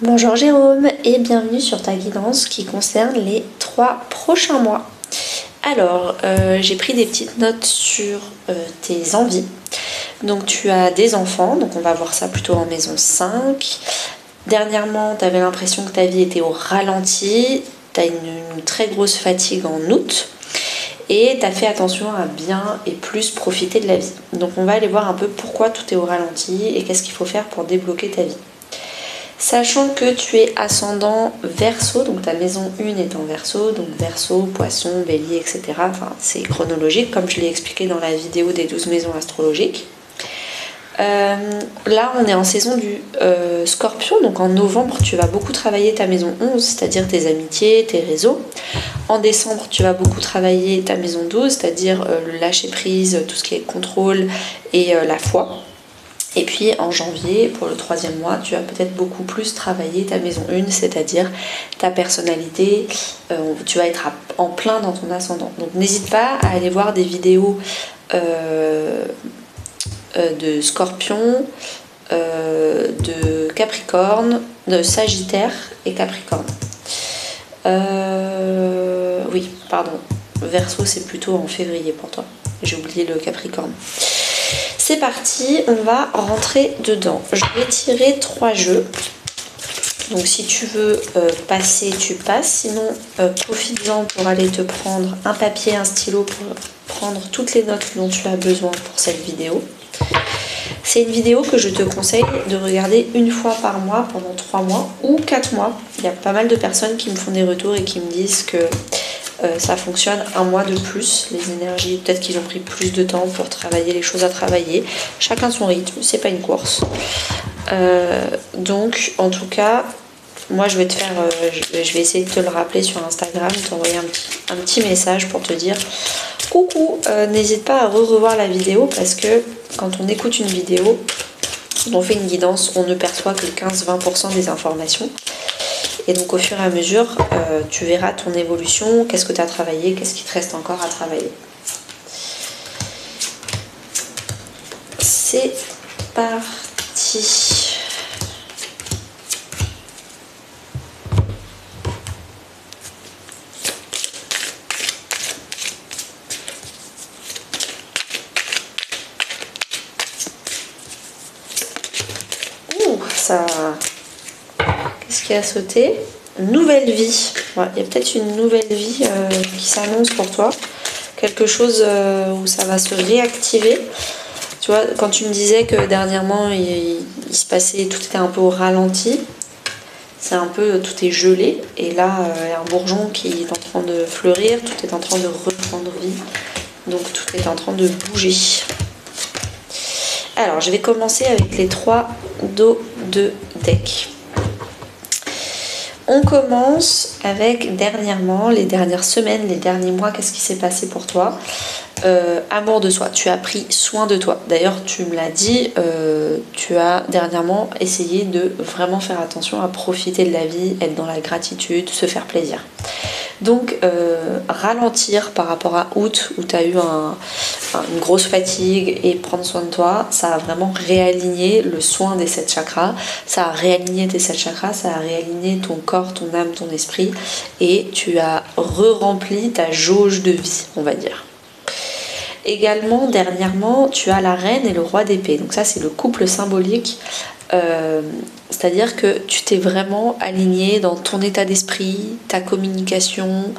Bonjour Jérôme et bienvenue sur ta guidance qui concerne les 3 prochains mois. Alors, j'ai pris des petites notes sur tes envies. Donc tu as des enfants, donc on va voir ça plutôt en maison 5. Dernièrement, tu avais l'impression que ta vie était au ralenti, tu as une très grosse fatigue en août et tu as fait attention à bien et plus profiter de la vie. Donc on va aller voir un peu pourquoi tout est au ralenti et qu'est-ce qu'il faut faire pour débloquer ta vie. Sachant que tu es ascendant Verseau, donc ta maison 1 est en Verseau, donc Verseau, Poisson, Bélier, etc. Enfin, c'est chronologique, comme je l'ai expliqué dans la vidéo des 12 maisons astrologiques. Là, on est en saison du Scorpion, donc en novembre, tu vas beaucoup travailler ta maison 11, c'est-à-dire tes amitiés, tes réseaux. En décembre, tu vas beaucoup travailler ta maison 12, c'est-à-dire le lâcher-prise, tout ce qui est contrôle et la foi. Et puis en janvier, pour le 3e mois, tu vas peut-être beaucoup plus travailler ta maison 1, c'est-à-dire ta personnalité. Tu vas être en plein dans ton ascendant. Donc n'hésite pas à aller voir des vidéos de Scorpion, de Capricorne, de Sagittaire et Capricorne. Oui, pardon. Verseau, c'est plutôt en février pour toi. J'ai oublié le Capricorne. C'est parti, on va rentrer dedans. Je vais tirer 3 jeux. Donc si tu veux passer, tu passes. Sinon, profite-en pour aller te prendre un papier, un stylo pour prendre toutes les notes dont tu as besoin pour cette vidéo. C'est une vidéo que je te conseille de regarder une fois par mois pendant 3 mois ou 4 mois. Il y a pas mal de personnes qui me font des retours et qui me disent que ça fonctionne un mois de plus, les énergies, peut-être qu'ils ont pris plus de temps pour travailler les choses à travailler. Chacun son rythme, c'est pas une course. Donc, en tout cas, moi je vais te faire, je vais essayer de te le rappeler sur Instagram, t'envoyer un petit message pour te dire coucou, n'hésite pas à revoir la vidéo parce que quand on écoute une vidéo, quand on fait une guidance, on ne perçoit que 15-20% des informations. Et donc au fur et à mesure, tu verras ton évolution, qu'est-ce que tu as travaillé, qu'est-ce qui te reste encore à travailler. C'est parti. Ouh, ça... Qu'est-ce qui a sauté? Nouvelle vie. Ouais, il y a peut-être une nouvelle vie qui s'annonce pour toi. Quelque chose où ça va se réactiver. Tu vois, quand tu me disais que dernièrement, il se passait, tout était un peu au ralenti. C'est un peu, tout est gelé. Et là, il y a un bourgeon qui est en train de fleurir. Tout est en train de reprendre vie. Donc, tout est en train de bouger. Alors, je vais commencer avec les 3 dos de deck. On commence avec dernièrement, les dernières semaines, les derniers mois, qu'est-ce qui s'est passé pour toi? Amour de soi, tu as pris soin de toi. D'ailleurs, tu me l'as dit, tu as dernièrement essayé de vraiment faire attention à profiter de la vie, être dans la gratitude, se faire plaisir. Donc, ralentir par rapport à août où tu as eu une grosse fatigue et prendre soin de toi, ça a vraiment réaligné le soin des 7 chakras, ça a réaligné tes 7 chakras, ça a réaligné ton corps, ton âme, ton esprit et tu as re-rempli ta jauge de vie, on va dire. Également, dernièrement, tu as la reine et le roi d'épée. Donc ça, c'est le couple symbolique. C'est-à-dire que tu t'es vraiment aligné dans ton état d'esprit, ta communication,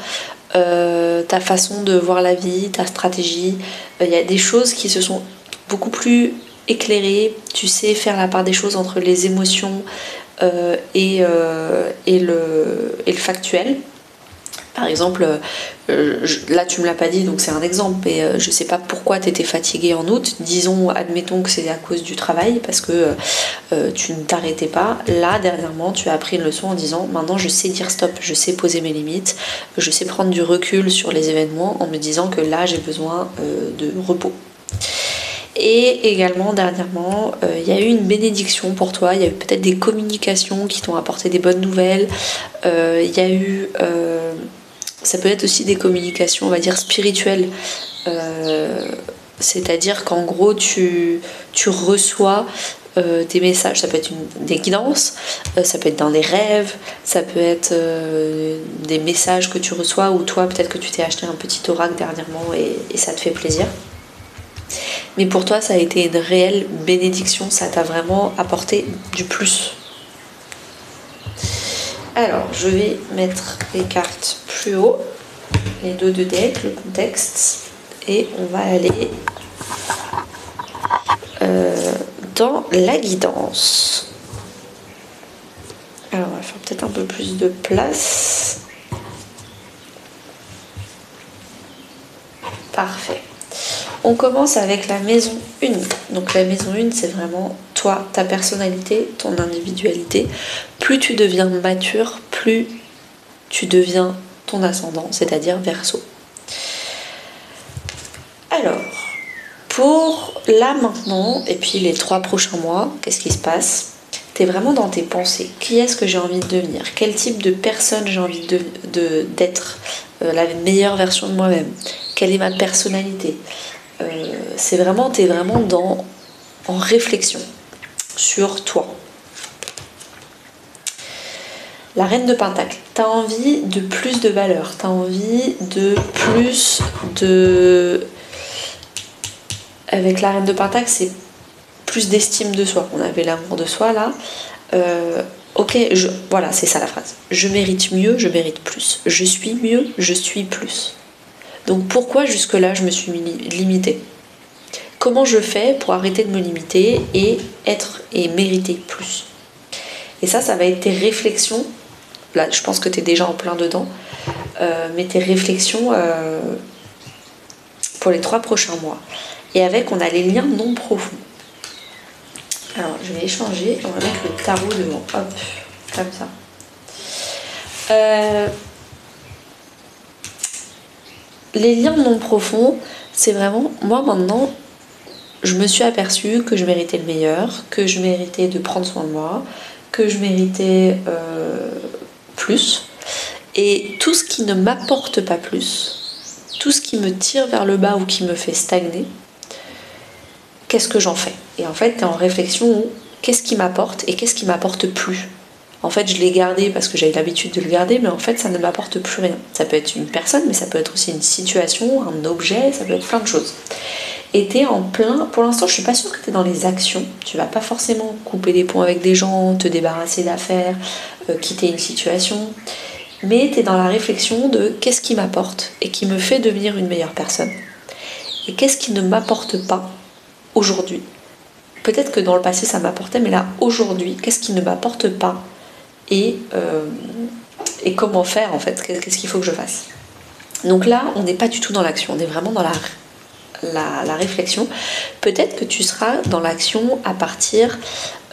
ta façon de voir la vie, ta stratégie. Il y a des choses qui se sont beaucoup plus éclairées. Tu sais faire la part des choses entre les émotions et le factuel. Par exemple, là tu me l'as pas dit donc c'est un exemple, mais je sais pas pourquoi tu étais fatiguée en août. Disons, admettons que c'est à cause du travail parce que tu ne t'arrêtais pas. Là dernièrement tu as appris une leçon en disant maintenant je sais dire stop, je sais poser mes limites, je sais prendre du recul sur les événements en me disant que là j'ai besoin de repos. Et également dernièrement il y a eu une bénédiction pour toi, il y a eu peut-être des communications qui t'ont apporté des bonnes nouvelles, il y a eu ça peut être aussi des communications on va dire spirituelles, c'est-à-dire qu'en gros tu reçois des messages, ça peut être des guidances, ça peut être dans des rêves, ça peut être des messages que tu reçois, ou toi peut-être que tu t'es acheté un petit oracle dernièrement et ça te fait plaisir. Mais pour toi ça a été une réelle bénédiction, ça t'a vraiment apporté du plus. Alors je vais mettre les cartes plus haut, les dos de deck, le contexte, et on va aller dans la guidance. Alors on va faire peut-être un peu plus de place. Parfait. On commence avec la maison 1. Donc la maison 1, c'est vraiment toi, ta personnalité, ton individualité. Plus tu deviens mature, plus tu deviens ton ascendant, c'est-à-dire Verseau. Alors, pour là maintenant, et puis les 3 prochains mois, qu'est-ce qui se passe? Tu es vraiment dans tes pensées. Qui est-ce que j'ai envie de devenir? Quel type de personne j'ai envie d'être? La meilleure version de moi-même? Quelle est ma personnalité? T'es vraiment en réflexion sur toi. La reine de Pentacle, t'as envie de plus de valeur, t'as envie de plus de... Avec la reine de Pentacle, c'est plus d'estime de soi. On avait l'amour de soi là. Ok, voilà, c'est ça la phrase. Je mérite mieux, je mérite plus. Je suis mieux, je suis plus. Donc pourquoi jusque-là je me suis limitée? Comment je fais pour arrêter de me limiter et mériter plus? Et ça va être tes réflexions. Là, je pense que tu es déjà en plein dedans. Mais tes réflexions pour les 3 prochains mois. Et avec, on a les liens non profonds. Alors, je vais échanger. On va mettre le tarot devant. Hop, comme ça. Les liens non profonds, c'est vraiment... Moi, maintenant, je me suis aperçue que je méritais le meilleur, que je méritais de prendre soin de moi, que je méritais plus. Et tout ce qui ne m'apporte pas plus, tout ce qui me tire vers le bas ou qui me fait stagner, qu'est-ce que j'en fais? Et en fait, tu es en réflexion, qu'est-ce qui m'apporte et qu'est-ce qui m'apporte plus? En fait, je l'ai gardé parce que j'avais l'habitude de le garder, mais en fait, ça ne m'apporte plus rien. Ça peut être une personne, mais ça peut être aussi une situation, un objet, ça peut être plein de choses. Et t'es en plein... Pour l'instant, je suis pas sûre que tu es dans les actions. Tu vas pas forcément couper des ponts avec des gens, te débarrasser d'affaires, quitter une situation. Mais tu es dans la réflexion de qu'est-ce qui m'apporte et qui me fait devenir une meilleure personne. Et qu'est-ce qui ne m'apporte pas aujourd'hui. Peut-être que dans le passé ça m'apportait, mais là aujourd'hui, qu'est-ce qui ne m'apporte pas et comment faire en fait, qu'est-ce qu'il faut que je fasse. Donc là, on n'est pas du tout dans l'action, on est vraiment dans la réflexion. Peut-être que tu seras dans l'action à partir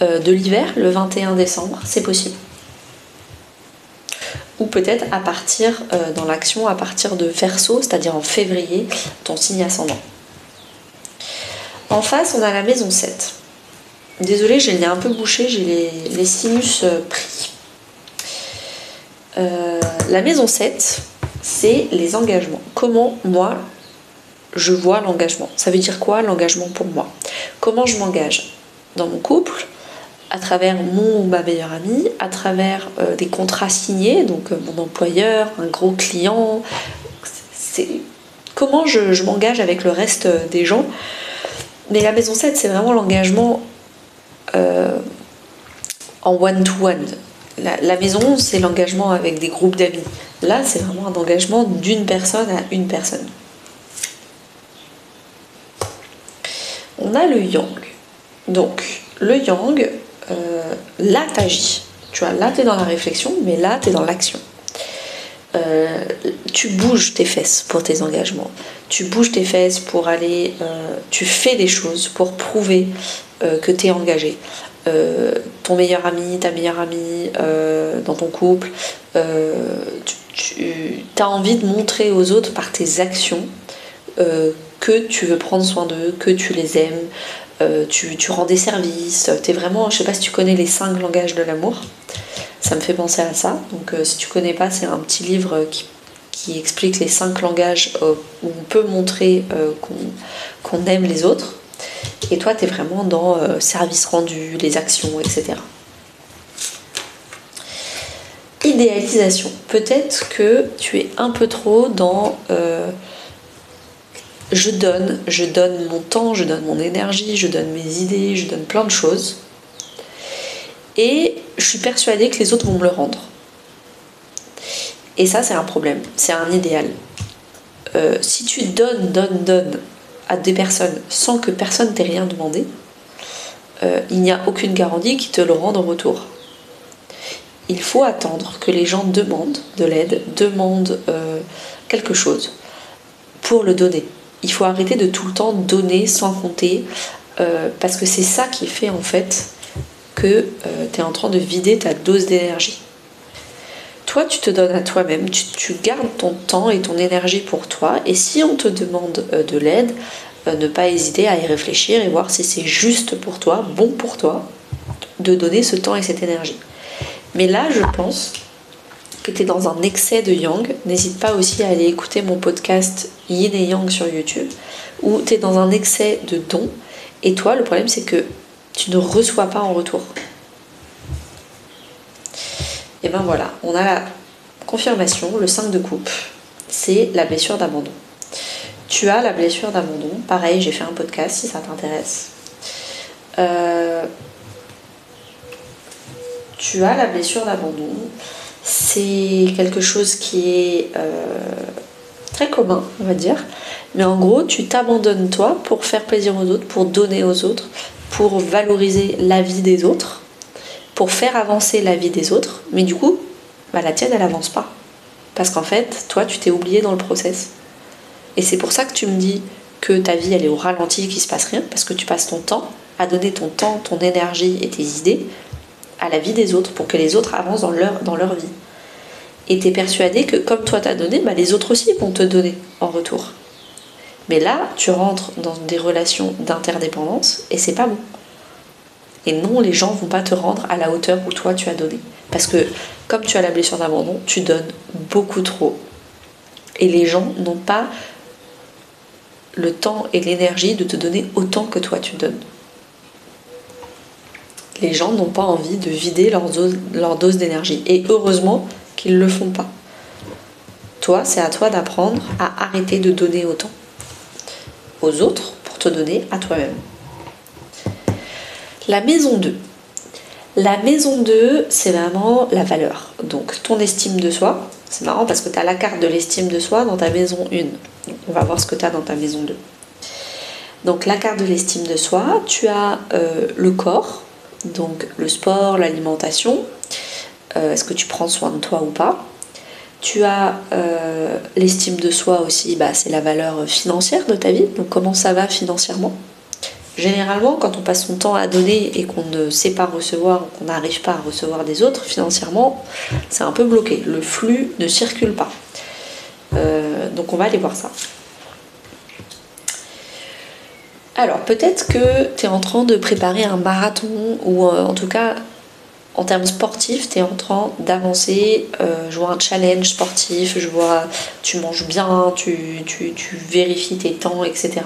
de l'hiver, le 21 décembre, c'est possible. Ou peut-être à partir dans l'action à partir de Verseau, c'est-à-dire en février, ton signe ascendant. En face, on a la maison 7. Désolée, j'ai le nez un peu bouché, j'ai les sinus pris. La maison 7, c'est les engagements. Comment moi, je vois l'engagement? Ça veut dire quoi l'engagement pour moi? Comment je m'engage dans mon couple, à travers mon ou ma meilleure amie, à travers des contrats signés, donc mon employeur, un gros client. Comment je m'engage avec le reste des gens. Mais la maison 7, c'est vraiment l'engagement en one-to-one. La maison, c'est l'engagement avec des groupes d'amis. Là, c'est vraiment un engagement d'une personne à une personne. On a le yang. Donc, le yang, là, t'agis. Tu vois, là, t'es dans la réflexion, mais là, t'es dans l'action. Tu bouges tes fesses pour tes engagements. Tu bouges tes fesses pour aller... tu fais des choses pour prouver que t'es engagé. Ton meilleur ami, ta meilleure amie, dans ton couple, tu as envie de montrer aux autres par tes actions que tu veux prendre soin d'eux, que tu les aimes, tu rends des services, t'es vraiment, je sais pas si tu connais les 5 langages de l'amour, ça me fait penser à ça. Donc si tu connais pas, c'est un petit livre qui explique les 5 langages où on peut montrer qu'on aime les autres. Et toi, tu es vraiment dans service rendu, les actions, etc. Idéalisation. Peut-être que tu es un peu trop dans je donne mon temps, je donne mon énergie, je donne mes idées, je donne plein de choses. Et je suis persuadée que les autres vont me le rendre. Et ça, c'est un problème, c'est un idéal. Si tu donnes à des personnes sans que personne t'ait rien demandé, il n'y a aucune garantie qu'ils te le rendent en retour. Il faut attendre que les gens demandent de l'aide, demandent quelque chose pour le donner. Il faut arrêter de tout le temps donner sans compter, parce que c'est ça qui fait en fait que tu es en train de vider ta dose d'énergie. Toi, tu te donnes à toi-même, tu gardes ton temps et ton énergie pour toi, et si on te demande de l'aide, ne pas hésiter à y réfléchir et voir si c'est juste pour toi, bon pour toi, de donner ce temps et cette énergie. Mais là, je pense que tu es dans un excès de yang. N'hésite pas aussi à aller écouter mon podcast Yin et Yang sur YouTube, où tu es dans un excès de don, et toi, le problème, c'est que tu ne reçois pas en retour. Et ben voilà, on a la confirmation, le 5 de coupe, c'est la blessure d'abandon. Tu as la blessure d'abandon, pareil, j'ai fait un podcast si ça t'intéresse. Tu as la blessure d'abandon, c'est quelque chose qui est très commun, on va dire, mais en gros, tu t'abandonnes toi pour faire plaisir aux autres, pour donner aux autres, pour valoriser la vie des autres, pour faire avancer la vie des autres, mais du coup, la tienne, elle avance pas. Parce qu'en fait, toi, tu t'es oublié dans le process. Et c'est pour ça que tu me dis que ta vie, elle est au ralenti, qu'il se passe rien, parce que tu passes ton temps à donner ton temps, ton énergie et tes idées à la vie des autres, pour que les autres avancent dans leur vie. Et tu es persuadé que comme toi t'as donné, les autres aussi vont te donner en retour. Mais là, tu rentres dans des relations d'interdépendance, et c'est pas bon. Et non, les gens vont pas te rendre à la hauteur où toi tu as donné. Parce que comme tu as la blessure d'abandon, tu donnes beaucoup trop. Et les gens n'ont pas le temps et l'énergie de te donner autant que toi tu donnes. Les gens n'ont pas envie de vider leur dose d'énergie. Et heureusement qu'ils ne le font pas. Toi, c'est à toi d'apprendre à arrêter de donner autant aux autres pour te donner à toi-même. La maison 2. La maison 2, c'est vraiment la valeur. Donc ton estime de soi, c'est marrant parce que tu as la carte de l'estime de soi dans ta maison 1. Donc, on va voir ce que tu as dans ta maison 2. Donc la carte de l'estime de soi, tu as le corps, donc le sport, l'alimentation, est-ce que tu prends soin de toi ou pas. Tu as l'estime de soi aussi, c'est la valeur financière de ta vie, donc comment ça va financièrement. Généralement, quand on passe son temps à donner et qu'on ne sait pas recevoir, qu'on n'arrive pas à recevoir des autres, financièrement, c'est un peu bloqué. Le flux ne circule pas. Donc on va aller voir ça. Alors, peut-être que tu es en train de préparer un marathon, ou en tout cas, en termes sportifs, tu es en train d'avancer. Je vois un challenge sportif, je vois tu manges bien, tu vérifies tes temps, etc.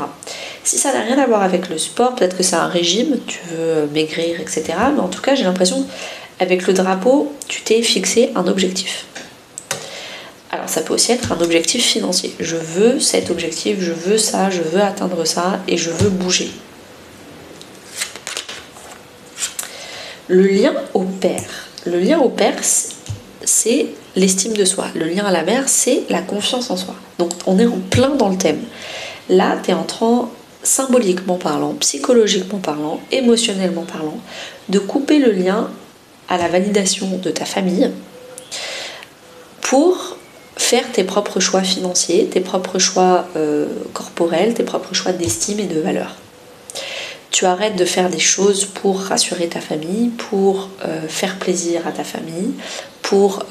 Si ça n'a rien à voir avec le sport, peut-être que c'est un régime, tu veux maigrir, etc. Mais en tout cas, j'ai l'impression qu'avec le drapeau, tu t'es fixé un objectif. Alors ça peut aussi être un objectif financier. Je veux cet objectif, je veux ça, je veux atteindre ça et je veux bouger. Le lien au père. Le lien au père, c'est l'estime de soi. Le lien à la mère, c'est la confiance en soi. Donc on est en plein dans le thème. Là, tu es en train, symboliquement parlant, psychologiquement parlant, émotionnellement parlant, de couper le lien à la validation de ta famille pour faire tes propres choix financiers, tes propres choix corporels, tes propres choix d'estime et de valeur. Tu arrêtes de faire des choses pour rassurer ta famille, pour faire plaisir à ta famille, pour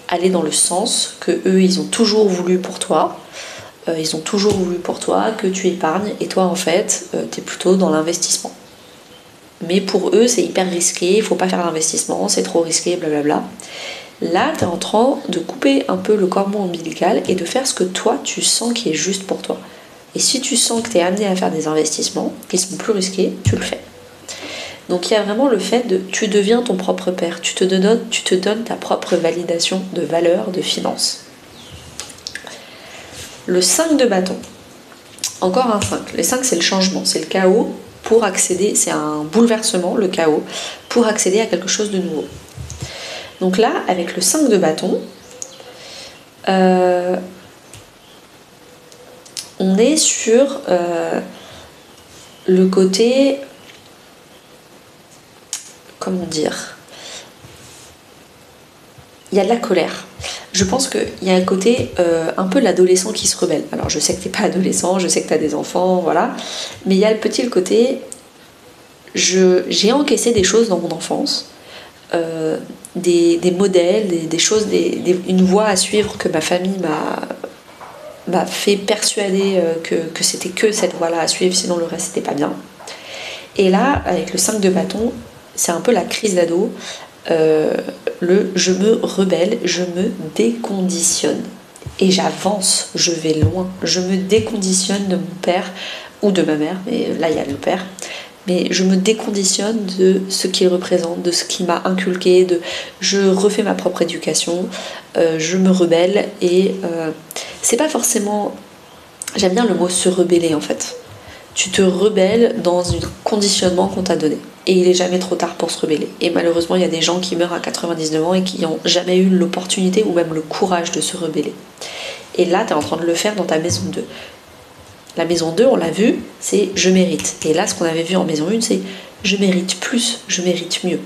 aller dans le sens que eux ils ont toujours voulu pour toi. Ils ont toujours voulu pour toi que tu épargnes, et toi en fait tu es plutôt dans l'investissement. Mais pour eux c'est hyper risqué, il faut pas faire l'investissement, c'est trop risqué, blablabla. Là tu es en train de couper un peu le cordon ombilical et de faire ce que toi tu sens qui est juste pour toi. Et si tu sens que tu es amené à faire des investissements qui sont plus risqués, tu le fais. Donc il y a vraiment le fait de tu deviens ton propre père, tu te donnes ta propre validation de valeur, de finances. Le 5 de bâton, encore un 5. Les 5 c'est le changement, c'est le chaos pour accéder, c'est un bouleversement, le chaos, pour accéder à quelque chose de nouveau. Donc là, avec le 5 de bâton, on est sur le côté, comment dire, il y a de la colère. Je pense qu'il y a un côté un peu l'adolescent qui se rebelle. Alors je sais que t'es pas adolescent, je sais que t'as des enfants, voilà. Mais il y a le côté, j'ai encaissé des choses dans mon enfance, des modèles, des choses, une voie à suivre que ma famille m'a fait persuader que c'était que cette voie-là à suivre, sinon le reste c'était pas bien. Et là, avec le 5 de bâton, c'est un peu la crise d'ado. Je me rebelle, je me déconditionne. Et j'avance, je vais loin. Je me déconditionne de mon père ou de ma mère, mais là il y a le père. Mais je me déconditionne de ce qu'il représente, de ce qu'il m'a inculqué, je refais ma propre éducation, je me rebelle et c'est pas forcément... J'aime bien le mot se rebeller en fait. Tu te rebelles dans un conditionnement qu'on t'a donné. Et il est jamais trop tard pour se rebeller. Et malheureusement, il y a des gens qui meurent à 99 ans et qui n'ont jamais eu l'opportunité ou même le courage de se rebeller. Et là, tu es en train de le faire dans ta maison 2. La maison 2, on l'a vu, c'est je mérite. Et là, ce qu'on avait vu en maison 1, c'est je mérite plus, je mérite mieux.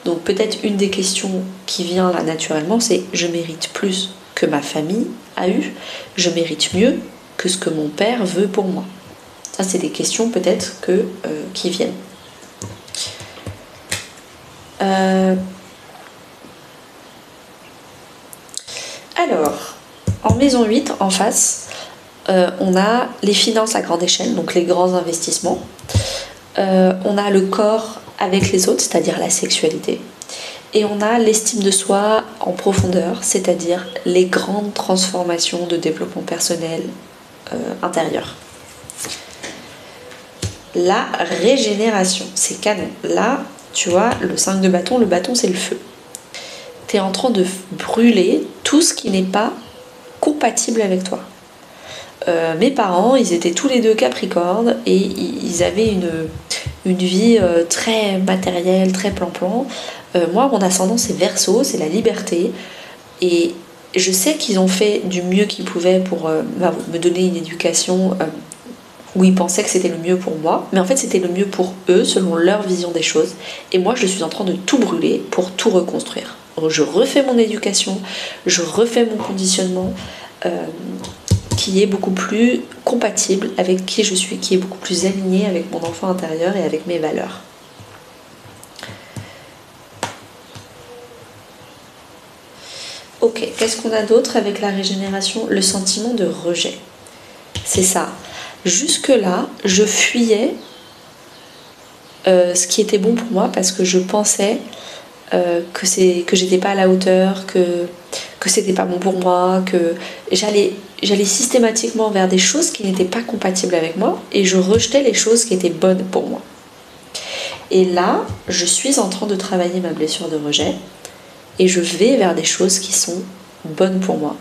Donc peut-être une des questions qui vient là naturellement, c'est je mérite plus que ma famille a eu, je mérite mieux que ce que mon père veut pour moi. Ça, c'est des questions peut-être qui viennent. Alors, en maison 8, en face, on a les finances à grande échelle, donc les grands investissements. On a le corps avec les autres, c'est-à-dire la sexualité. Et on a l'estime de soi en profondeur, c'est-à-dire les grandes transformations de développement personnel intérieur. La régénération, c'est canon. Là, tu vois, le 5 de bâton, le bâton c'est le feu. Tu es en train de brûler tout ce qui n'est pas compatible avec toi. Mes parents, ils étaient tous les deux Capricornes et ils avaient une vie très matérielle, très plan-plan. Moi, mon ascendant c'est Verseau, c'est la liberté. Et je sais qu'ils ont fait du mieux qu'ils pouvaient pour me donner une éducation où ils pensaient que c'était le mieux pour moi, mais en fait c'était le mieux pour eux selon leur vision des choses. Et moi je suis en train de tout brûler pour tout reconstruire. Je refais mon éducation, je refais mon conditionnement qui est beaucoup plus compatible avec qui je suis, qui est beaucoup plus aligné avec mon enfant intérieur et avec mes valeurs. Ok, qu'est-ce qu'on a d'autre avec la régénération? Le sentiment de rejet. C'est ça. Jusque-là, je fuyais ce qui était bon pour moi parce que je pensais que j'étais pas à la hauteur, que c'était pas bon pour moi, que j'allais systématiquement vers des choses qui n'étaient pas compatibles avec moi et je rejetais les choses qui étaient bonnes pour moi. Et là, je suis en train de travailler ma blessure de rejet et je vais vers des choses qui sont bonnes pour moi.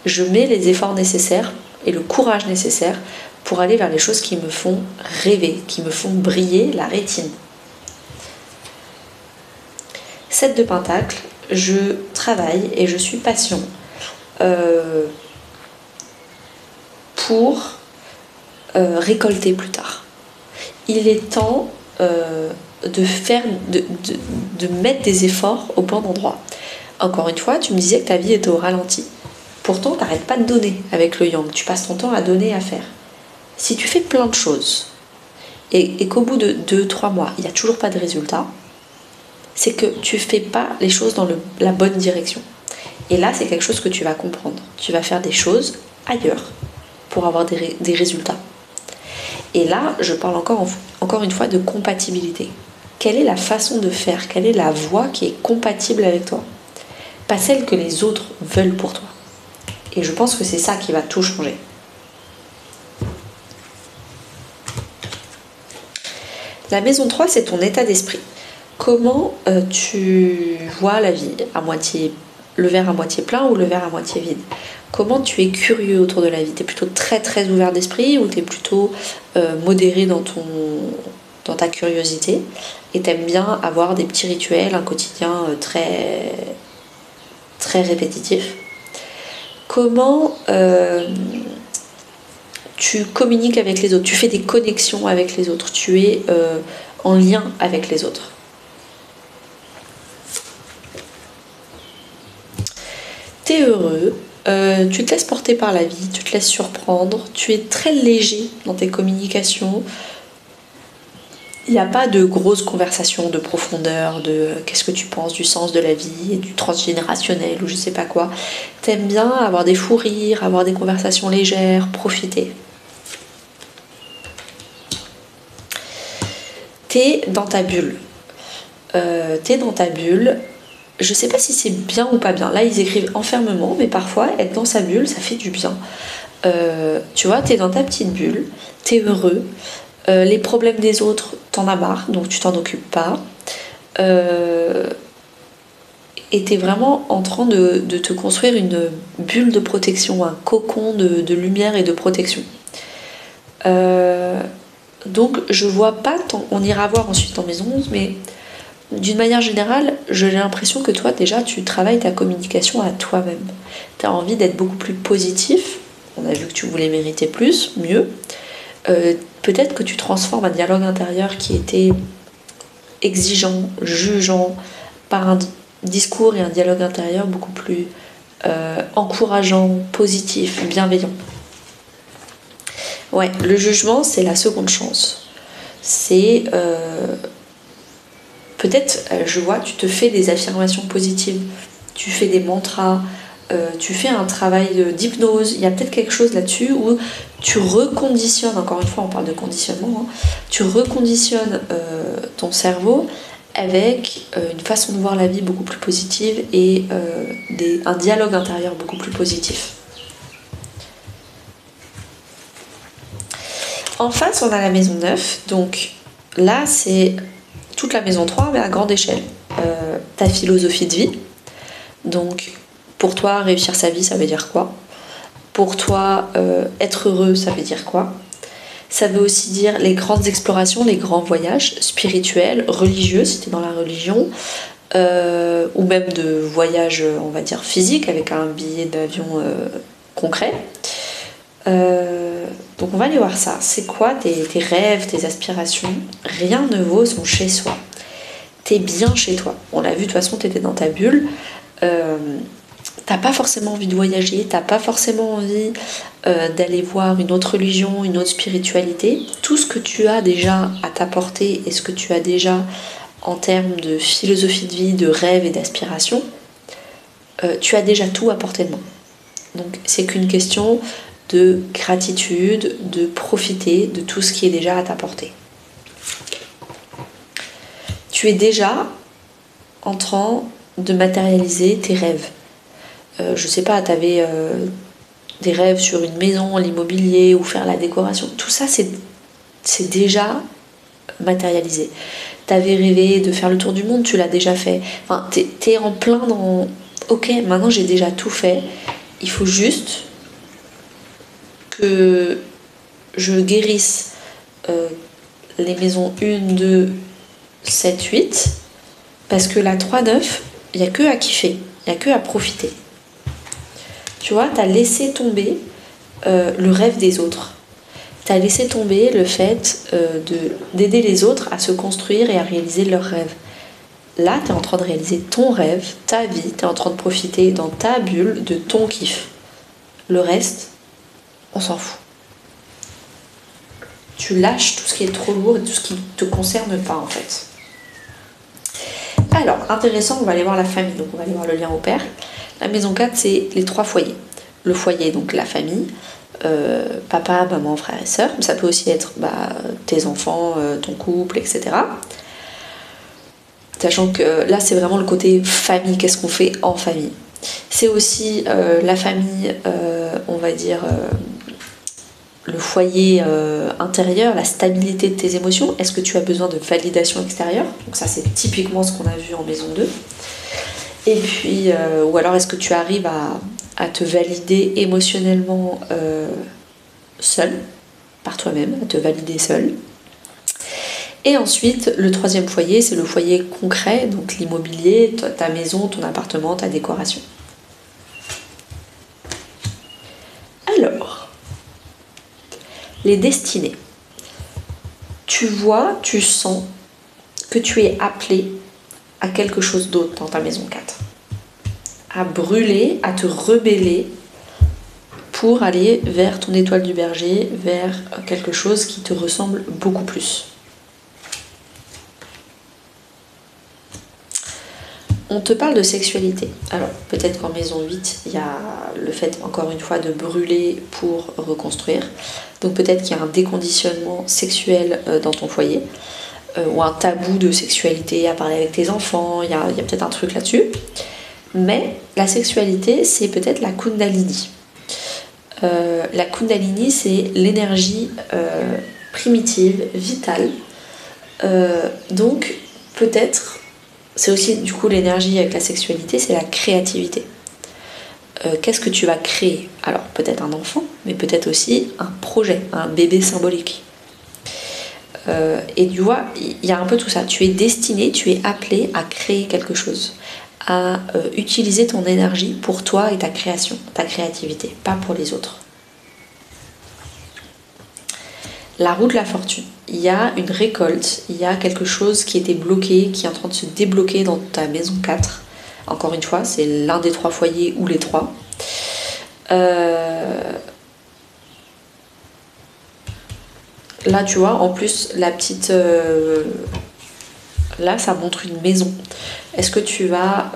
Je mets les efforts nécessaires et le courage nécessaire pour aller vers les choses qui me font rêver, qui me font briller la rétine. 7 de Pentacle, je travaille et je suis patient pour récolter plus tard. Il est temps de mettre des efforts au bon endroit. Encore une fois, tu me disais que ta vie était au ralenti. Pourtant, tu n'arrêtes pas de donner avec le yang. Tu passes ton temps à donner, à faire. Si tu fais plein de choses et qu'au bout de 2-3 mois, il n'y a toujours pas de résultat, c'est que tu ne fais pas les choses dans la bonne direction. Et là, c'est quelque chose que tu vas comprendre. Tu vas faire des choses ailleurs pour avoir des résultats. Et là, je parle encore une fois de compatibilité. Quelle est la façon de faire? Quelle est la voie qui est compatible avec toi? Pas celle que les autres veulent pour toi. Et je pense que c'est ça qui va tout changer. La maison 3, c'est ton état d'esprit. Comment tu vois la vie, le verre à moitié plein ou le verre à moitié vide? Comment tu es curieux autour de la vie? Tu es plutôt très très ouvert d'esprit ou tu es plutôt modéré dans ta curiosité et tu aimes bien avoir des petits rituels, un quotidien très, très répétitif? Comment tu communiques avec les autres? Tu fais des connexions avec les autres? Tu es en lien avec les autres? T'es heureux, tu te laisses porter par la vie, tu te laisses surprendre, tu es très léger dans tes communications. Il n'y a pas de grosses conversations de profondeur, de qu'est-ce que tu penses du sens de la vie, du transgénérationnel ou je sais pas quoi. T'aimes bien avoir des fous rires, avoir des conversations légères, profiter. T'es dans ta bulle. T'es dans ta bulle. Je sais pas si c'est bien ou pas bien. Là, ils écrivent enfermement, mais parfois, être dans sa bulle, ça fait du bien. Tu vois, t'es dans ta petite bulle, t'es heureux. Les problèmes des autres, t'en as marre, donc tu t'en occupes pas. Et t'es vraiment en train de te construire une bulle de protection, un cocon de lumière et de protection. Donc je vois pas tant, on ira voir ensuite en maison 11, mais d'une manière générale, j'ai l'impression que toi déjà tu travailles ta communication à toi-même. Tu as envie d'être beaucoup plus positif, on a vu que tu voulais mériter plus, mieux. Peut-être que tu transformes un dialogue intérieur qui était exigeant, jugeant, par un discours et un dialogue intérieur beaucoup plus encourageant, positif, bienveillant. Ouais, le jugement, c'est la seconde chance. C'est peut-être, je vois, tu te fais des affirmations positives, tu fais des mantras, tu fais un travail d'hypnose. Il y a peut-être quelque chose là-dessus où tu reconditionnes, encore une fois, on parle de conditionnement, hein, tu reconditionnes ton cerveau avec une façon de voir la vie beaucoup plus positive et un dialogue intérieur beaucoup plus positif. En face, on a la maison 9, donc là, c'est toute la maison 3, mais à grande échelle. Ta philosophie de vie, donc pour toi, réussir sa vie, ça veut dire quoi? Pour toi, être heureux, ça veut dire quoi? Ça veut aussi dire les grandes explorations, les grands voyages spirituels, religieux, si tu es dans la religion, ou même de voyages, on va dire, physiques, avec un billet d'avion concret. Donc on va aller voir ça. C'est quoi tes rêves, tes aspirations? Rien ne vaut son chez soi. T'es bien chez toi. On l'a vu, de toute façon, t'étais dans ta bulle. T'as pas forcément envie de voyager, t'as pas forcément envie d'aller voir une autre religion, une autre spiritualité. Tout ce que tu as déjà à t'apporter et ce que tu as déjà en termes de philosophie de vie, de rêve et d'aspiration, tu as déjà tout à portée de main. Donc c'est qu'une question de gratitude, de profiter de tout ce qui est déjà à ta portée. Tu es déjà en train de matérialiser tes rêves. Je sais pas, tu avais des rêves sur une maison, l'immobilier ou faire la décoration. Tout ça, c'est déjà matérialisé. Tu avais rêvé de faire le tour du monde, tu l'as déjà fait. Enfin, t'es en plein dans... Ok, maintenant j'ai déjà tout fait. Il faut juste que je guérisse les maisons 1, 2, 7, 8, parce que la 3, 9, il n'y a que à kiffer, il n'y a que à profiter. Tu vois, tu as laissé tomber le rêve des autres. Tu as laissé tomber le fait d'aider les autres à se construire et à réaliser leurs rêves. Là, tu es en train de réaliser ton rêve, ta vie, tu es en train de profiter dans ta bulle de ton kiff. Le reste, on s'en fout. Tu lâches tout ce qui est trop lourd et tout ce qui ne te concerne pas en fait. Alors, intéressant, on va aller voir la famille, donc on va aller voir le lien au père. La maison 4, c'est les 3 foyers. Le foyer, donc la famille, papa, maman, frère et sœur. Ça peut aussi être tes enfants, ton couple, etc. Sachant que là, c'est vraiment le côté famille, qu'est-ce qu'on fait en famille. C'est aussi la famille, on va dire, le foyer intérieur, la stabilité de tes émotions. Est-ce que tu as besoin de validation extérieure? Donc ça c'est typiquement ce qu'on a vu en maison 2. Et puis, ou alors est-ce que tu arrives à te valider émotionnellement seul, par toi-même, à te valider seul. Et ensuite, le troisième foyer, c'est le foyer concret, donc l'immobilier, ta maison, ton appartement, ta décoration. Alors, les destinées. Tu vois, tu sens que tu es appelé à quelque chose d'autre dans ta maison 4. À brûler, à te rebeller pour aller vers ton étoile du berger, vers quelque chose qui te ressemble beaucoup plus. On te parle de sexualité. Alors, peut-être qu'en maison 8, il y a le fait, encore une fois, de brûler pour reconstruire. Donc peut-être qu'il y a un déconditionnement sexuel dans ton foyer, ou un tabou de sexualité à parler avec tes enfants, il y a peut-être un truc là-dessus. Mais la sexualité, c'est peut-être la Kundalini. La Kundalini, c'est l'énergie primitive, vitale. Donc, peut-être, c'est aussi du coup l'énergie avec la sexualité, c'est la créativité. Qu'est-ce que tu vas créer? Alors, peut-être un enfant, mais peut-être aussi un projet, un bébé symbolique. Et tu vois, il y a un peu tout ça. Tu es destiné, tu es appelé à créer quelque chose, à utiliser ton énergie pour toi et ta création, ta créativité, pas pour les autres. La roue de la fortune. Il y a une récolte, il y a quelque chose qui était bloqué, qui est en train de se débloquer dans ta maison 4. Encore une fois, c'est l'un des 3 foyers ou les 3. Là, tu vois, en plus, la petite... Là, ça montre une maison. Est-ce que tu vas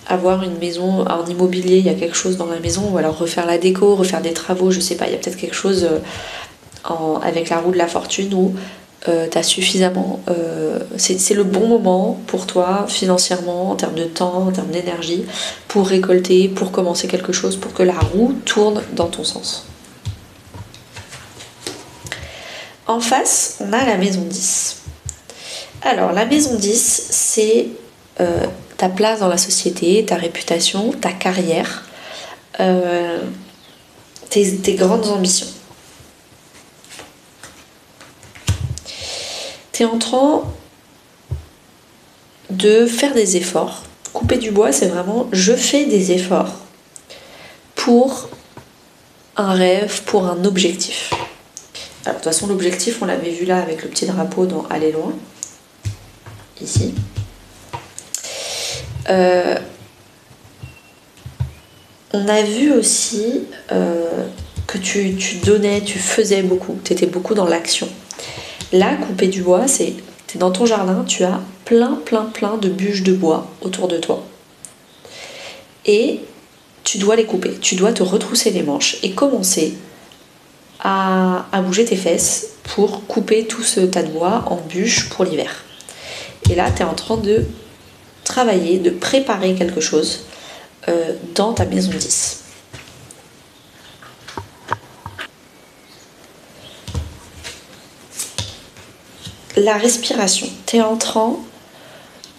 avoir une maison en immobilier? Il y a quelque chose dans la maison, ou alors refaire la déco, refaire des travaux, je sais pas. Il y a peut-être quelque chose avec la roue de la fortune où tu as suffisamment... c'est le bon moment pour toi, financièrement, en termes de temps, en termes d'énergie, pour récolter, pour commencer quelque chose, pour que la roue tourne dans ton sens. En face, on a la maison 10. Alors, la maison 10, c'est ta place dans la société, ta réputation, ta carrière, tes grandes ambitions. Tu es en train de faire des efforts. Couper du bois, c'est vraiment je fais des efforts pour un rêve, pour un objectif. Alors, de toute façon, l'objectif, on l'avait vu là avec le petit drapeau dans Aller loin. Ici. On a vu aussi que tu donnais, tu faisais beaucoup, tu étais beaucoup dans l'action. Là, couper du bois, c'est t'es dans ton jardin, tu as plein de bûches de bois autour de toi. Et tu dois les couper, tu dois te retrousser les manches et commencer à bouger tes fesses pour couper tout ce tas de bois en bûches pour l'hiver. Et là, tu es en train de travailler, de préparer quelque chose dans ta maison 10. La respiration. Tu es en train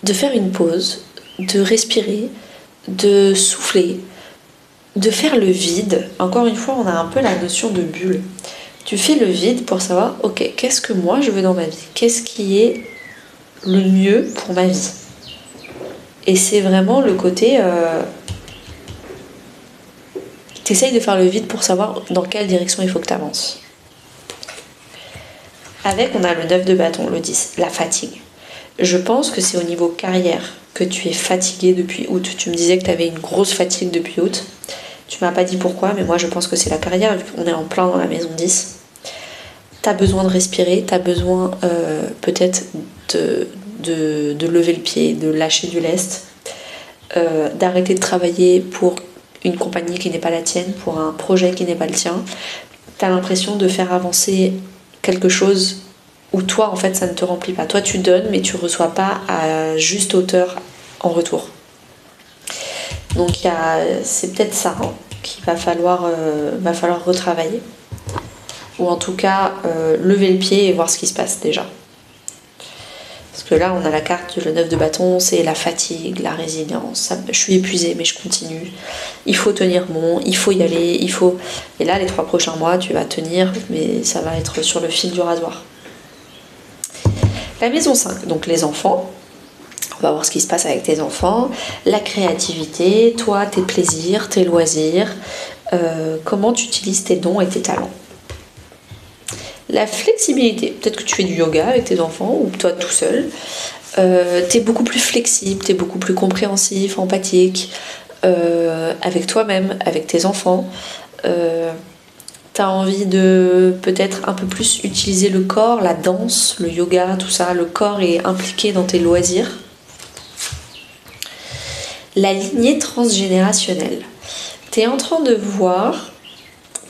de faire une pause, de respirer, de souffler, de faire le vide. Encore une fois, on a un peu la notion de bulle. Tu fais le vide pour savoir, ok, qu'est-ce que moi je veux dans ma vie? Qu'est-ce qui est le mieux pour ma vie? Et c'est vraiment le côté... tu essayes de faire le vide pour savoir dans quelle direction il faut que tu avances. Avec, on a le 9 de bâton, le 10, la fatigue. Je pense que c'est au niveau carrière que tu es fatigué depuis août. Tu me disais que tu avais une grosse fatigue depuis août. Tu m'as pas dit pourquoi, mais moi je pense que c'est la carrière, vu qu'on est en plein dans la maison 10. Tu as besoin de respirer, tu as besoin peut-être de lever le pied, de lâcher du lest, d'arrêter de travailler pour une compagnie qui n'est pas la tienne, pour un projet qui n'est pas le tien. Tu as l'impression de faire avancer quelque chose où toi en fait ça ne te remplit pas. Toi tu donnes mais tu reçois pas à juste hauteur en retour. Donc c'est peut-être ça. Hein. qu'il va falloir retravailler. Ou en tout cas, lever le pied et voir ce qui se passe déjà. Parce que là, on a la carte le 9 de bâton, c'est la fatigue, la résilience. Je suis épuisée, mais je continue. Il faut tenir bon, il faut y aller, il faut... Et là, les 3 prochains mois, tu vas tenir, mais ça va être sur le fil du rasoir. La maison 5, donc les enfants. On va voir ce qui se passe avec tes enfants. La créativité, toi, tes plaisirs, tes loisirs. Comment tu utilises tes dons et tes talents. La flexibilité, peut-être que tu fais du yoga avec tes enfants ou toi tout seul. T'es beaucoup plus flexible, t'es beaucoup plus compréhensif, empathique avec toi-même, avec tes enfants. T'as envie de peut-être un peu plus utiliser le corps, la danse, le yoga, tout ça. Le corps est impliqué dans tes loisirs. La lignée transgénérationnelle. T'es en train de voir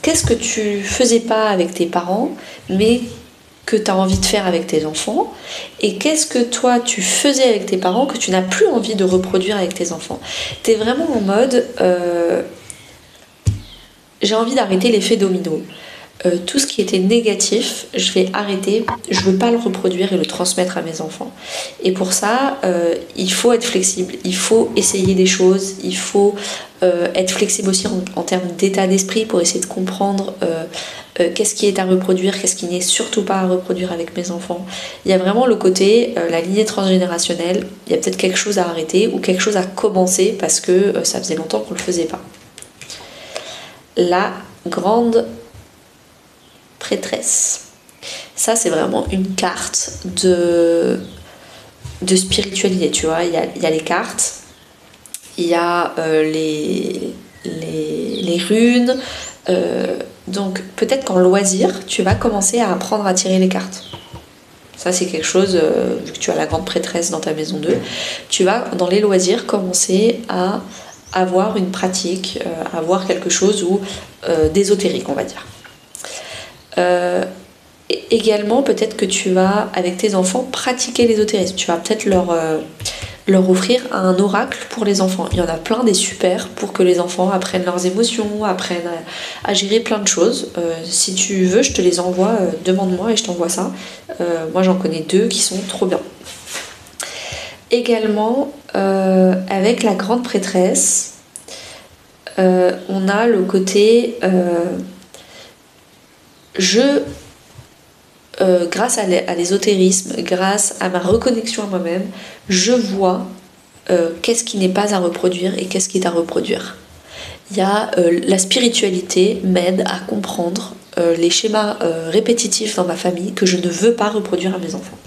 qu'est-ce que tu faisais pas avec tes parents, mais que tu as envie de faire avec tes enfants, et qu'est-ce que toi tu faisais avec tes parents que tu n'as plus envie de reproduire avec tes enfants. Tu es vraiment en mode j'ai envie d'arrêter l'effet domino. Tout ce qui était négatif, je vais arrêter, je veux pas le reproduire et le transmettre à mes enfants. Et pour ça, il faut être flexible, il faut essayer des choses, il faut être flexible aussi en termes d'état d'esprit pour essayer de comprendre qu'est-ce qui est à reproduire, qu'est-ce qui n'est surtout pas à reproduire avec mes enfants. Il y a vraiment le côté, la lignée transgénérationnelle, il y a peut-être quelque chose à arrêter ou quelque chose à commencer parce que ça faisait longtemps qu'on le faisait pas. La grande prêtresse. Ça, c'est vraiment une carte de spiritualité, tu vois. Il y a les cartes, il y a les runes. Donc, peut-être qu'en loisir, tu vas commencer à apprendre à tirer les cartes. Ça, c'est quelque chose, vu que tu as la grande prêtresse dans ta maison 2, tu vas, dans les loisirs, commencer à avoir une pratique, avoir quelque chose d'ésotérique, on va dire. Également, peut-être que tu vas, avec tes enfants, pratiquer l'ésotérisme. Tu vas peut-être leur offrir un oracle pour les enfants. Il y en a plein des super pour que les enfants apprennent leurs émotions, apprennent à gérer plein de choses. Si tu veux, je te les envoie, demande-moi et je t'envoie ça. Moi, j'en connais 2 qui sont trop bien. Également, avec la grande prêtresse, on a le côté... grâce à l'ésotérisme, grâce à ma reconnexion à moi-même, je vois qu'est-ce qui n'est pas à reproduire et qu'est-ce qui est à reproduire. Il y a la spiritualité m'aide à comprendre les schémas répétitifs dans ma famille que je ne veux pas reproduire à mes enfants.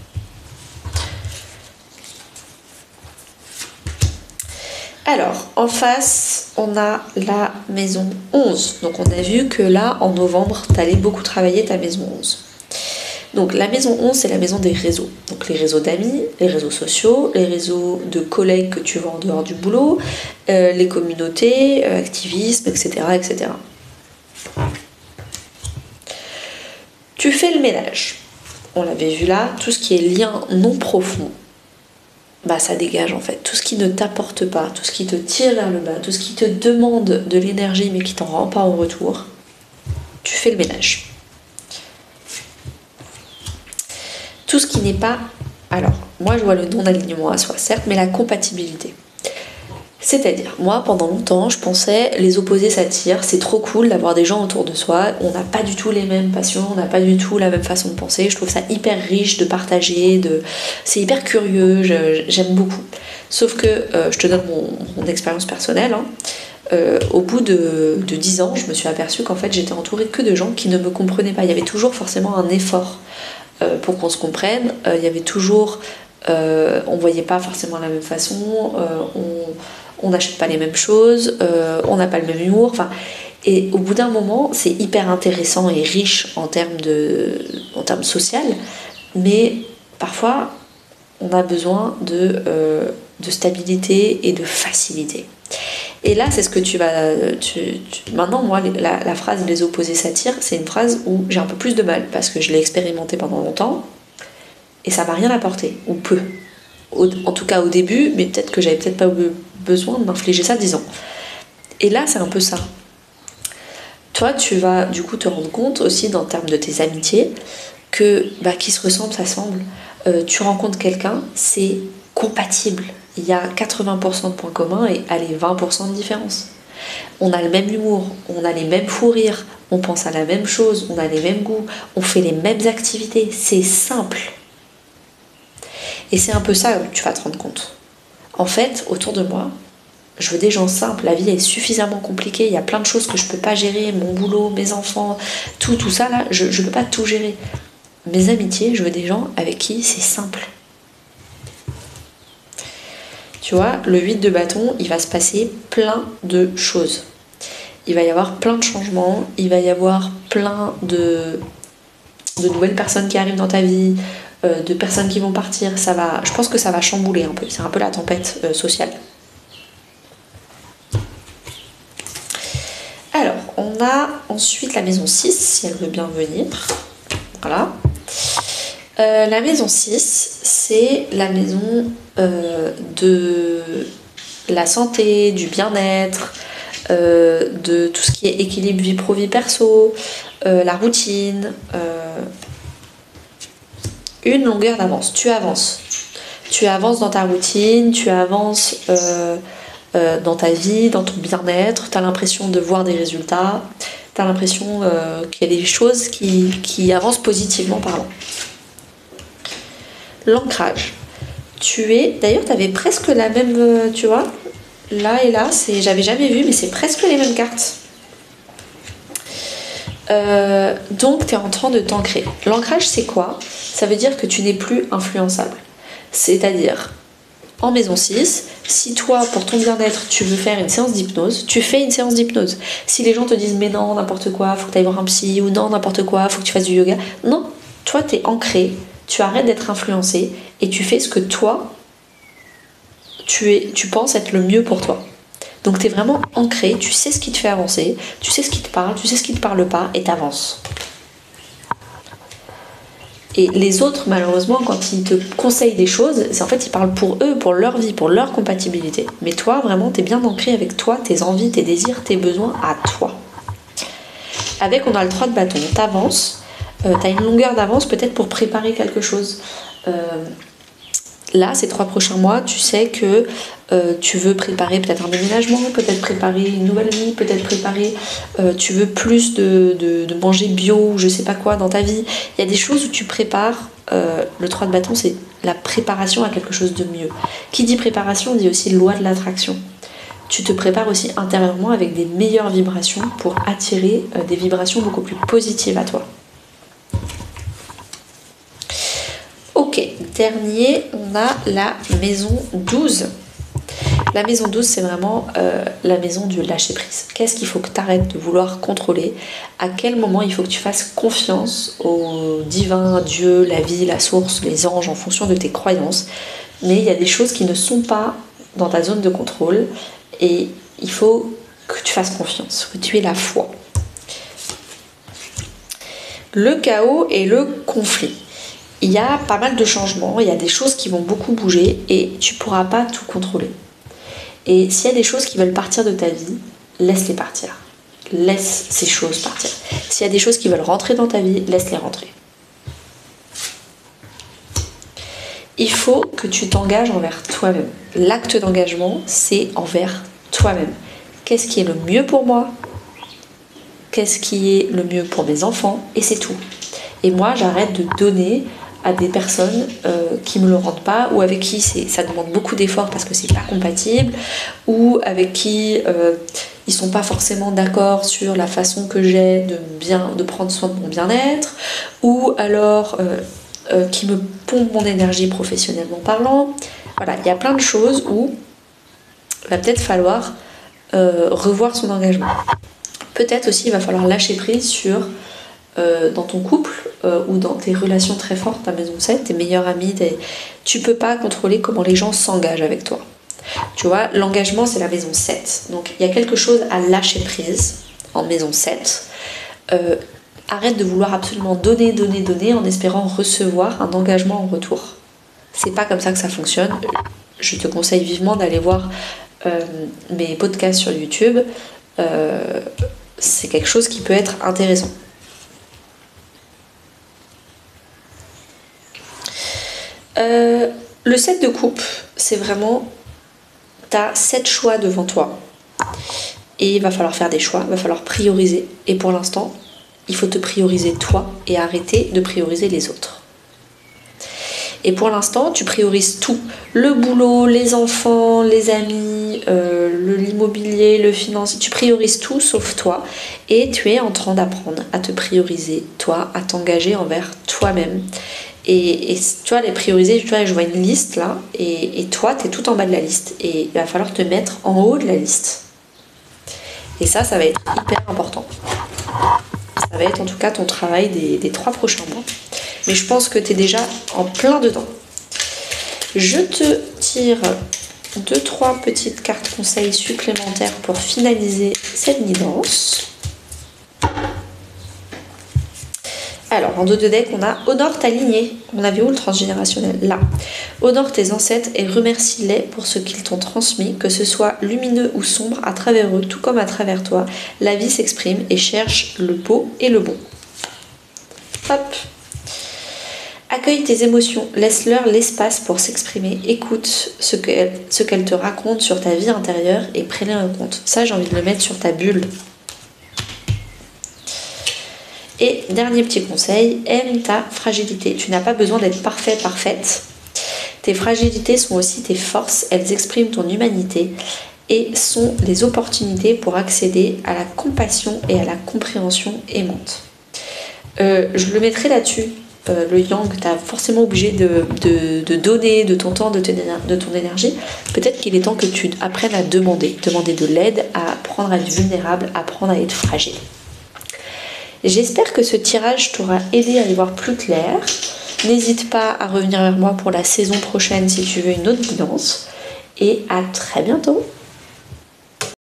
Alors, en face, on a la maison 11. Donc, on a vu que là, en novembre, tu allais beaucoup travailler ta maison 11. Donc, la maison 11, c'est la maison des réseaux. Donc, les réseaux d'amis, les réseaux sociaux, les réseaux de collègues que tu vois en dehors du boulot, les communautés, activisme, etc., etc. Tu fais le ménage. On l'avait vu là, tout ce qui est lien non profond. Bah ça dégage en fait. Tout ce qui ne t'apporte pas, tout ce qui te tire vers le bas, tout ce qui te demande de l'énergie mais qui t'en rend pas en retour, tu fais le ménage. Tout ce qui n'est pas... Alors, moi je vois le non-alignement à soi, certes, mais la compatibilité. C'est-à-dire, moi pendant longtemps, je pensais les opposés s'attirent, c'est trop cool d'avoir des gens autour de soi, on n'a pas du tout les mêmes passions, on n'a pas du tout la même façon de penser, je trouve ça hyper riche de partager, c'est hyper curieux, j'aime beaucoup. Sauf que, je te donne mon expérience personnelle, au bout de 10 ans, je me suis aperçue qu'en fait j'étais entourée que de gens qui ne me comprenaient pas. Il y avait toujours forcément un effort pour qu'on se comprenne, il y avait toujours... on voyait pas forcément la même façon, on n'achète pas les mêmes choses, on n'a pas le même humour, et au bout d'un moment c'est hyper intéressant et riche en termes social, mais parfois on a besoin de stabilité et de facilité. Et là c'est ce que tu vas... Maintenant moi la phrase les opposés s'attirent, c'est une phrase où j'ai un peu plus de mal parce que je l'ai expérimenté pendant longtemps et ça m'a rien apporté, ou peu. En tout cas au début, mais peut-être que j'avais peut-être pas besoin de m'infliger ça 10 ans. Et là c'est un peu ça. Toi, tu vas du coup te rendre compte aussi dans le terme de tes amitiés que qui se ressemblent, ça semble. Tu rencontres quelqu'un, c'est compatible. Il y a 80% de points communs et allez, 20% de différence. On a le même humour, on a les mêmes fous rires, on pense à la même chose, on a les mêmes goûts, on fait les mêmes activités. C'est simple. Et c'est un peu ça que tu vas te rendre compte. En fait, autour de moi, je veux des gens simples. La vie est suffisamment compliquée. Il y a plein de choses que je peux pas gérer. Mon boulot, mes enfants, tout ça là, je peux pas tout gérer. Mes amitiés, je veux des gens avec qui c'est simple. Tu vois, le 8 de bâton, il va se passer plein de choses. Il va y avoir plein de changements. Il va y avoir plein de nouvelles personnes qui arrivent dans ta vie, de personnes qui vont partir. Je pense que ça va chambouler un peu. C'est un peu la tempête sociale. Alors, on a ensuite la maison 6, si elle veut bien venir. Voilà. La maison 6, c'est la maison de la santé, du bien-être, de tout ce qui est équilibre vie pro, vie perso, la routine, une longueur d'avance. Tu avances. Tu avances dans ta routine, tu avances dans ta vie, dans ton bien-être, tu as l'impression de voir des résultats, tu as l'impression qu'il y a des choses qui avancent positivement parlant. L'ancrage. D'ailleurs, tu avais presque la même, tu vois, là et là, j'avais jamais vu, mais c'est presque les mêmes cartes. Donc, tu es en train de t'ancrer. L'ancrage, c'est quoi? Ça veut dire que tu n'es plus influençable. C'est-à-dire, en maison 6, si toi, pour ton bien-être, tu veux faire une séance d'hypnose, tu fais une séance d'hypnose. Si les gens te disent mais non, n'importe quoi, faut que tu ailles voir un psy, ou non, n'importe quoi, faut que tu fasses du yoga. Non, toi, tu es ancré, tu arrêtes d'être influencé et tu fais ce que toi, tu penses être le mieux pour toi. Donc tu es vraiment ancré, tu sais ce qui te fait avancer, tu sais ce qui te parle, tu sais ce qui te parle pas et t'avances. Et les autres, malheureusement, quand ils te conseillent des choses, c'est en fait, ils parlent pour eux, pour leur vie, pour leur compatibilité. Mais toi, vraiment, t'es bien ancré avec toi, tes envies, tes désirs, tes besoins à toi. Avec, on a le 3 de bâton, t'avances, t'as une longueur d'avance peut-être pour préparer quelque chose. Là, ces 3 prochains mois, tu sais que tu veux préparer peut-être un déménagement, peut-être préparer une nouvelle vie, peut-être préparer, tu veux plus de manger bio ou je sais pas quoi dans ta vie. Il y a des choses où tu prépares, le 3 de bâton, c'est la préparation à quelque chose de mieux. Qui dit préparation dit aussi loi de l'attraction. Tu te prépares aussi intérieurement avec des meilleures vibrations pour attirer des vibrations beaucoup plus positives à toi. Ok, dernier, on a la maison 12. La maison 12, c'est vraiment la maison du lâcher-prise. Qu'est-ce qu'il faut que tu arrêtes de vouloir contrôler? À quel moment il faut que tu fasses confiance au divin, Dieu, la vie, la source, les anges, en fonction de tes croyances. Mais il y a des choses qui ne sont pas dans ta zone de contrôle et il faut que tu fasses confiance, que tu aies la foi. Le chaos et le conflit. Il y a pas mal de changements, il y a des choses qui vont beaucoup bouger et tu ne pourras pas tout contrôler. Et s'il y a des choses qui veulent partir de ta vie, laisse-les partir. Laisse ces choses partir. S'il y a des choses qui veulent rentrer dans ta vie, laisse-les rentrer. Il faut que tu t'engages envers toi-même. L'acte d'engagement, c'est envers toi-même. Qu'est-ce qui est le mieux pour moi? Qu'est-ce qui est le mieux pour mes enfants? Et c'est tout. Et moi, j'arrête de donner à des personnes qui me le rendent pas, ou avec qui ça demande beaucoup d'efforts parce que c'est pas compatible, ou avec qui ils sont pas forcément d'accord sur la façon que j'ai de prendre soin de mon bien-être, ou alors qui me pompent mon énergie professionnellement parlant. Voilà, il y a plein de choses où il va peut-être falloir revoir son engagement. Peut-être aussi il va falloir lâcher prise sur dans ton couple ou dans tes relations très fortes, ta maison 7, tes meilleurs amis, tu peux pas contrôler comment les gens s'engagent avec toi. Tu vois, l'engagement c'est la maison 7. Donc il y a quelque chose à lâcher prise en maison 7. Arrête de vouloir absolument donner en espérant recevoir un engagement en retour. C'est pas comme ça que ça fonctionne. Je te conseille vivement d'aller voir mes podcasts sur YouTube. c'est quelque chose qui peut être intéressant. Le set de coupe, c'est vraiment, tu as 7 choix devant toi et il va falloir faire des choix, il va falloir prioriser. Et pour l'instant, il faut te prioriser toi et arrêter de prioriser les autres. Et pour l'instant, tu priorises tout. Le boulot, les enfants, les amis, l'immobilier, le financier. Tu priorises tout sauf toi. Et tu es en train d'apprendre à te prioriser, toi, à t'engager envers toi-même. Et tu vois, les prioriser, tu vois, je vois une liste là. Et toi, tu es tout en bas de la liste. Et il va falloir te mettre en haut de la liste. Et ça va être hyper important. Ça va être en tout cas ton travail des 3 prochains mois. Mais je pense que tu es déjà en plein dedans. Je te tire 2-3 petites cartes conseils supplémentaires pour finaliser cette guidance. Alors, en dos de deck, on a honore ta lignée. On avait où le transgénérationnel? Là. Honore tes ancêtres et remercie-les pour ce qu'ils t'ont transmis, que ce soit lumineux ou sombre, à travers eux, tout comme à travers toi. La vie s'exprime et cherche le beau et le bon. Hop. Accueille tes émotions, laisse-leur l'espace pour s'exprimer, écoute ce qu'elles te racontent sur ta vie intérieure et prends-les en compte. Ça, j'ai envie de le mettre sur ta bulle. Et dernier petit conseil, aime ta fragilité. Tu n'as pas besoin d'être parfait, parfaite. Tes fragilités sont aussi tes forces, elles expriment ton humanité et sont les opportunités pour accéder à la compassion et à la compréhension aimante. Je le mettrai là-dessus. Le yang, tu as forcément obligé de donner de ton temps, de ton énergie. Peut-être qu'il est temps que tu apprennes à demander de l'aide, à apprendre à être vulnérable, à apprendre à être fragile. J'espère que ce tirage t'aura aidé à y voir plus clair. N'hésite pas à revenir vers moi pour la saison prochaine si tu veux une autre guidance. Et à très bientôt!